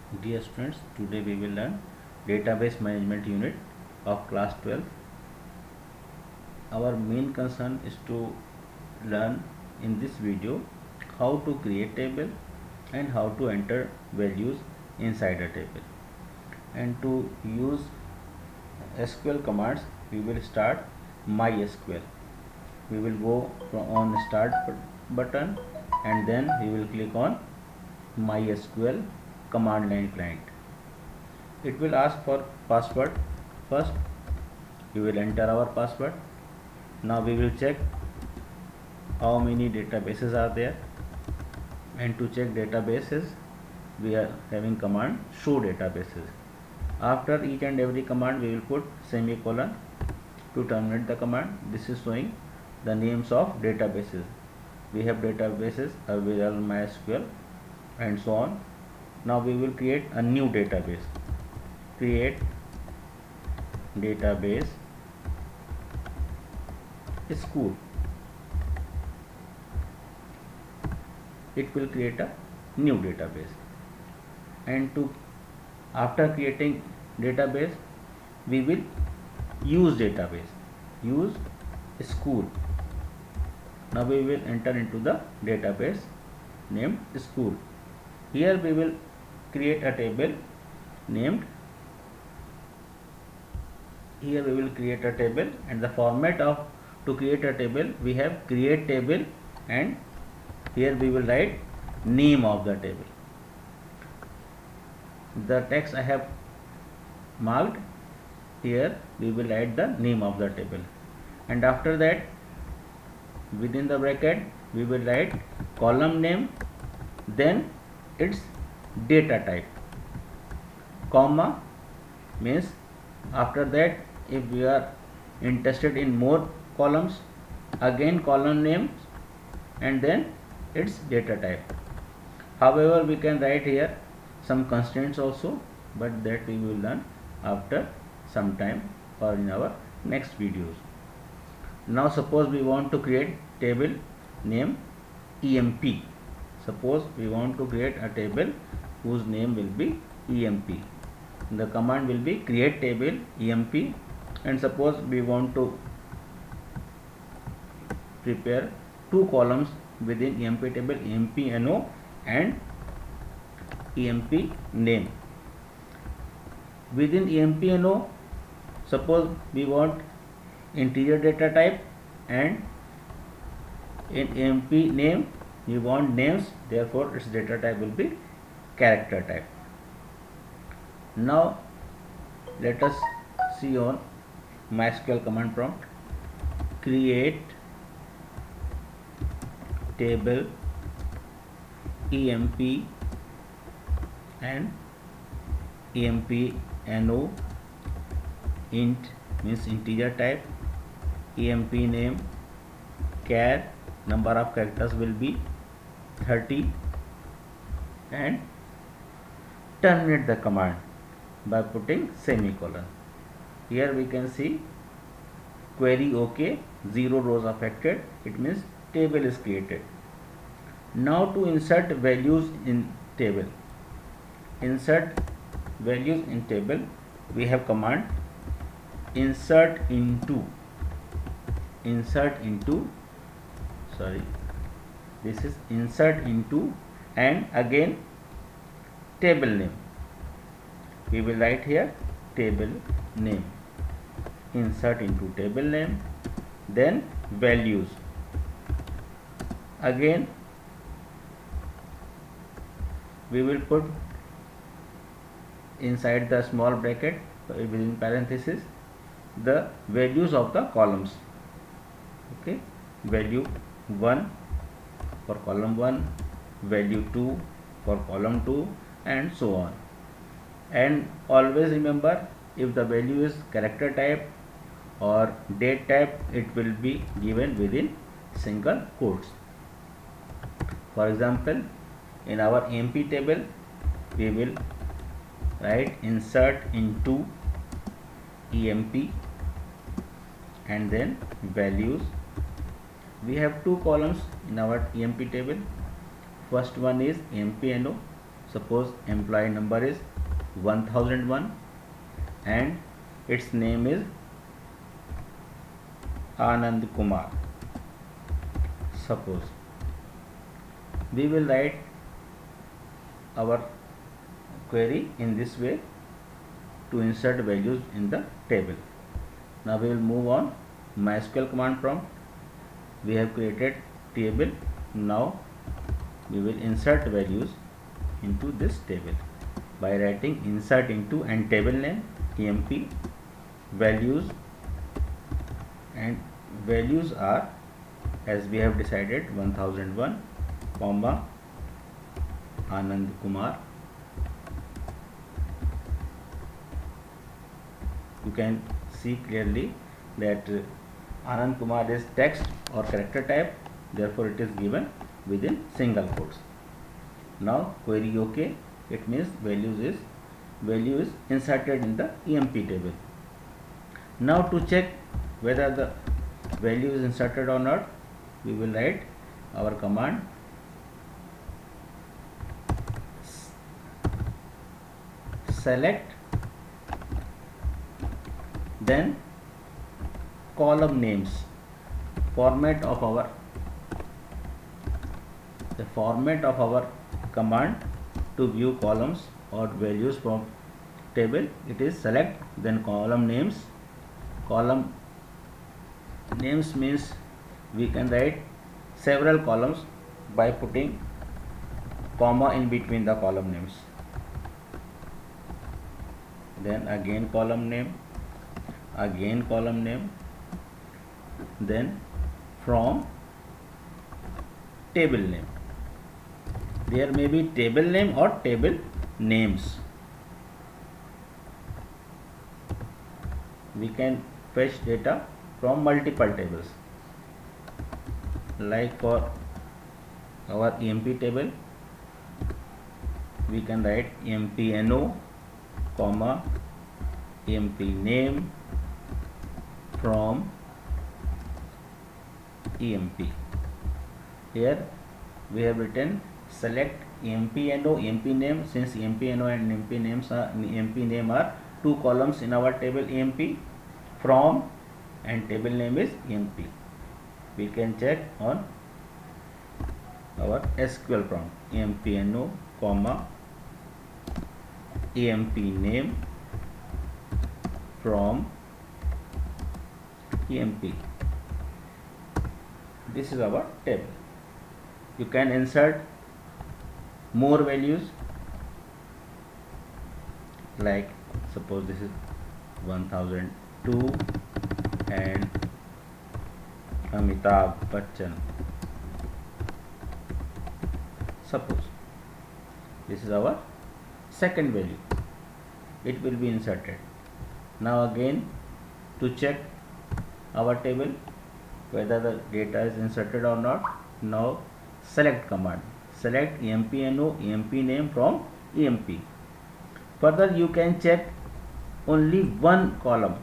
Dear students, today we will learn database management unit of class 12. Our main concern is to learn in this video how to create table and how to enter values inside a table. And to use SQL commands, we will start MySQL. We will go on start button and then we will click on MySQL command line client. It will ask for password. First we will enter our password. Now we will check how many databases are there, and to check databases we are having command show databases. After each and every command we will put semicolon to terminate the command. This is showing the names of databases. We have databases available in MySQL and so on. Now we will create a new database. Create database school. It will create a new database, and to after creating database we will use database, use school. Now we will enter into the database named school. Here we will create a table named, here we will create a table, and the format of to create a table we have create table, and here we will write name of the table. The text I have marked here, we will write the name of the table, and after that within the bracket we will write column name, then its data type, comma means after that if we are interested in more columns, again column names and then its data type. However, we can write here some constraints also, but that we will learn after some time or in our next videos. Now suppose we want to create table name EMP. Suppose we want to create a table whose name will be EMP. The command will be create table EMP, and suppose we want to prepare two columns within EMP table, EMP NO and EMP name. Within EMP NO, suppose we want integer data type, and in EMP name we want names, therefore its data type will be character type. Now let us see on MySQL command prompt. Create table EMP and EMP NO, int means integer type, EMP name char, number of characters will be 30, and terminate the command by putting semicolon. Here we can see query OK, 0 rows affected, it means table is created. Now to insert values in table, insert values in table, we have command insert into, this is insert into, and again table name. We will write here table name, insert into table name, then values. Again we will put inside the small bracket within parenthesis the values of the columns. Okay, value 1 for column 1, value 2 for column 2, and so on. And always remember, if the value is character type or date type, it will be given within single quotes. For example, in our EMP table we will write insert into EMP and then values. We have two columns in our EMP table. First one is EMP NO, Suppose employee number is 1001 and its name is Anand Kumar. Suppose we will write our query in this way to insert values in the table. Now we will move on MySQL command prompt. We have created table. Now we will insert values into this table by writing insert into and table name emp values, and values are, as we have decided, 1001 comma Anand Kumar. You can see clearly that Anand Kumar is text or character type, therefore it is given within single quotes. Now query OK, it means value is inserted in the emp table. Now to check whether the value is inserted or not, we will write our command select, then column names, format of our command to view columns or values from table. It is select, then column names. Column names means we can write several columns by putting comma in between the column names. Then again column name, then from table name. There may be table name or table names. We can fetch data from multiple tables. Like for our emp table, we can write empno comma emp name from emp. Here we have written select empno emp name, since empno and emp name are two columns in our table emp, from and table name is emp. We can check on our SQL prompt empno comma emp name from emp. This is our table. You can insert more values, like suppose this is 1002 and Amitabh Bachchan. Suppose this is our second value, it will be inserted. Now again to check our table whether the data is inserted or not, now select command, select empno emp name from emp. Further you can check only one column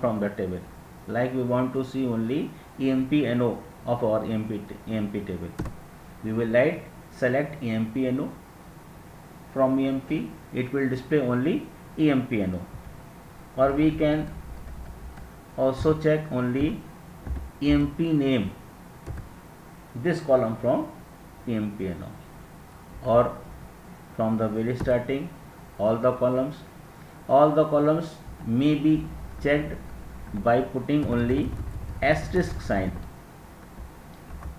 from the table, like we want to see only empno of our emp table. We will write select empno from emp, it will display only empno. Or we can also check only emp name, this column from empno, or from the very starting all the columns may be checked by putting only asterisk sign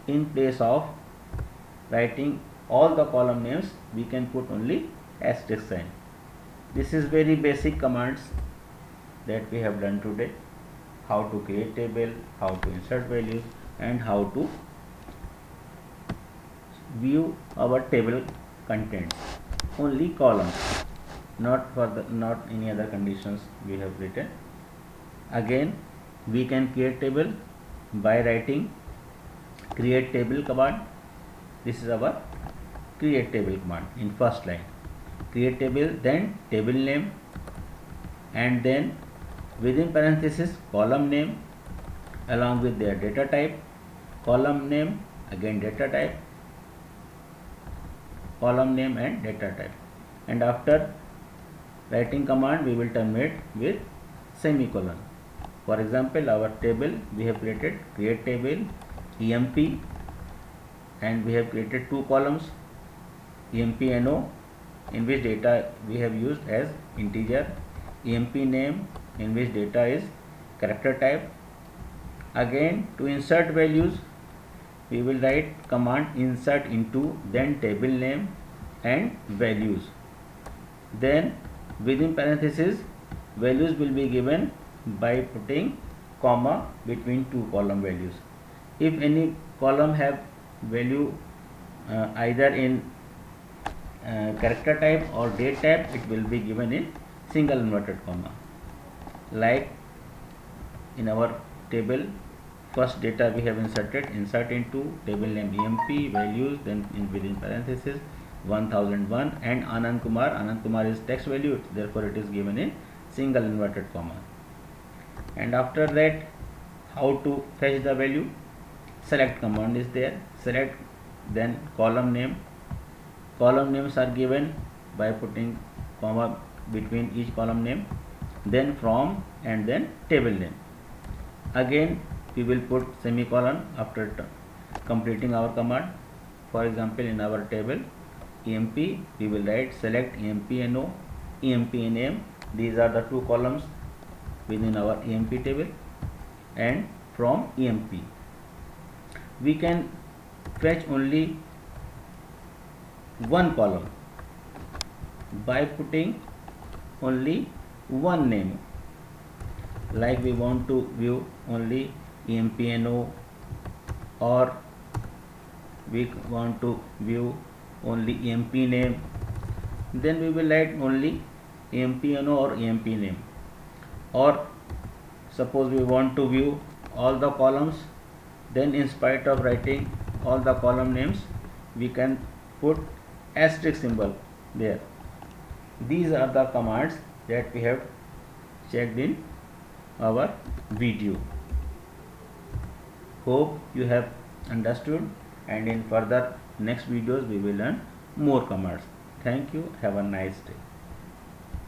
in place of writing all the column names. We can put only asterisk sign. This is very basic commands that we have done today. How to create table, how to insert values, and how to view our table content. Only columns, not any other conditions we have written. Again we can create table by writing create table command. This is our create table command. In first line, create table, then table name, and then within parenthesis column name along with their data type, column name, again data type, column name and data type. And after writing command, we will terminate with semicolon. For example, our table we have created create table emp, and we have created two columns empno, in which data we have used as integer, emp name, in which data is character type. Again, to insert values, we will write command insert into, then table name and values. Then within parenthesis, values will be given by putting comma between two column values. If any column have value either in character type or date type, it will be given in single inverted comma. Like in our table, first data we have inserted, insert into table name emp, values, then within parenthesis 1001, and Anand Kumar is text value, therefore it is given in single inverted comma. And after that, how to fetch the value? Select command is there, select, then column name. Column names are given by putting comma between each column name, then from, and then table name. Again we will put semicolon after completing our command. For example, in our table emp, we will write select empno, emp name. These are the two columns within our emp table, and from emp. We can fetch only one column by putting only one name. Like we want to view only empno, or we want to view only emp name, then we will write only empno or emp name. Or suppose we want to view all the columns, then in spite of writing all the column names, we can put asterisk symbol there. These are the commands that we have checked in our video. Hope you have understood, and in further next videos we will learn more commands. Thank you. Have a nice day.